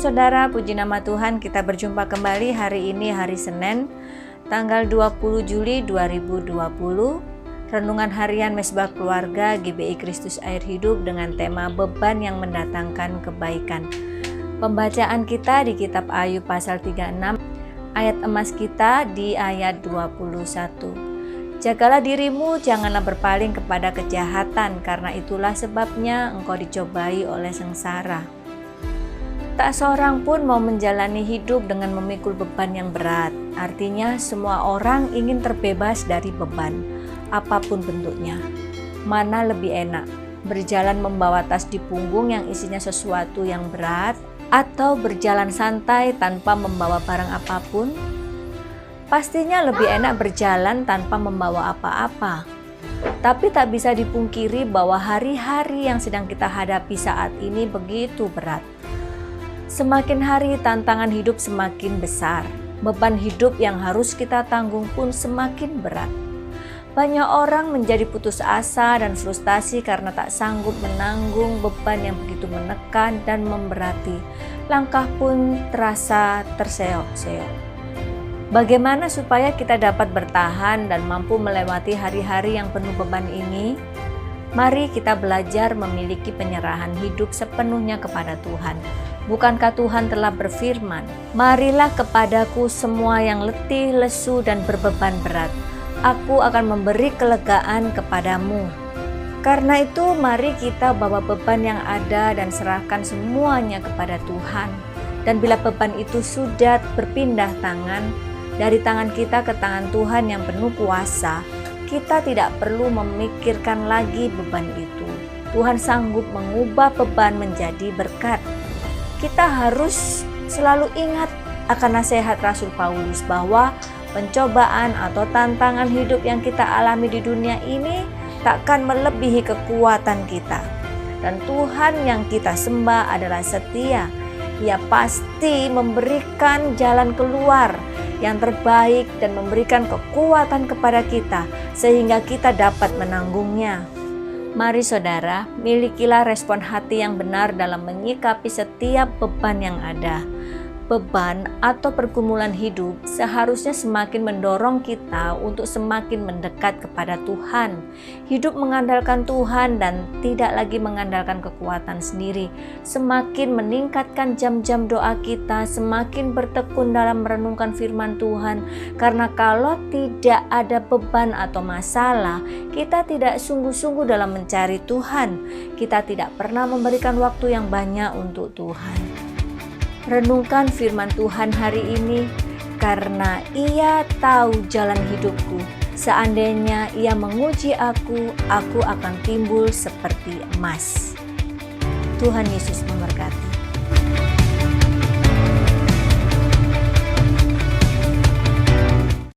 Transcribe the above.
saudara, puji nama Tuhan, kita berjumpa kembali hari ini, hari Senin, tanggal 20 Juli 2020. Renungan harian Mesbah Keluarga GBI Kristus Air Hidup dengan tema beban yang mendatangkan kebaikan. Pembacaan kita di kitab Ayub pasal 36, ayat emas kita di ayat 21. Jagalah dirimu, janganlah berpaling kepada kejahatan, karena itulah sebabnya engkau dicobai oleh sengsara. Tak seorang pun mau menjalani hidup dengan memikul beban yang berat. Artinya semua orang ingin terbebas dari beban, apapun bentuknya. Mana lebih enak, berjalan membawa tas di punggung yang isinya sesuatu yang berat, atau berjalan santai tanpa membawa barang apapun? Pastinya lebih enak berjalan tanpa membawa apa-apa. Tapi tak bisa dipungkiri bahwa hari-hari yang sedang kita hadapi saat ini begitu berat. Semakin hari tantangan hidup semakin besar, beban hidup yang harus kita tanggung pun semakin berat. Banyak orang menjadi putus asa dan frustasi karena tak sanggup menanggung beban yang begitu menekan dan memberati. Langkah pun terasa terseok-seok. Bagaimana supaya kita dapat bertahan dan mampu melewati hari-hari yang penuh beban ini? Mari kita belajar memiliki penyerahan hidup sepenuhnya kepada Tuhan. Bukankah Tuhan telah berfirman, "Marilah kepadaku semua yang letih, lesu, dan berbeban berat. Aku akan memberi kelegaan kepadamu." Karena itu, mari kita bawa beban yang ada dan serahkan semuanya kepada Tuhan. Dan bila beban itu sudah berpindah tangan, dari tangan kita ke tangan Tuhan yang penuh kuasa, kita tidak perlu memikirkan lagi beban itu. Tuhan sanggup mengubah beban menjadi berkat. Kita harus selalu ingat akan nasihat Rasul Paulus bahwa pencobaan atau tantangan hidup yang kita alami di dunia ini takkan melebihi kekuatan kita. Dan Tuhan yang kita sembah adalah setia. Ia pasti memberikan jalan keluar yang terbaik dan memberikan kekuatan kepada kita sehingga kita dapat menanggungnya. Mari saudara, milikilah respon hati yang benar dalam menyikapi setiap beban yang ada. Beban atau pergumulan hidup seharusnya semakin mendorong kita untuk semakin mendekat kepada Tuhan. Hidup mengandalkan Tuhan dan tidak lagi mengandalkan kekuatan sendiri. Semakin meningkatkan jam-jam doa kita, semakin bertekun dalam merenungkan firman Tuhan. Karena kalau tidak ada beban atau masalah, kita tidak sungguh-sungguh dalam mencari Tuhan. Kita tidak pernah memberikan waktu yang banyak untuk Tuhan. Renungkan firman Tuhan hari ini, karena Ia tahu jalan hidupku. Seandainya Ia menguji aku akan timbul seperti emas. Tuhan Yesus memberkati.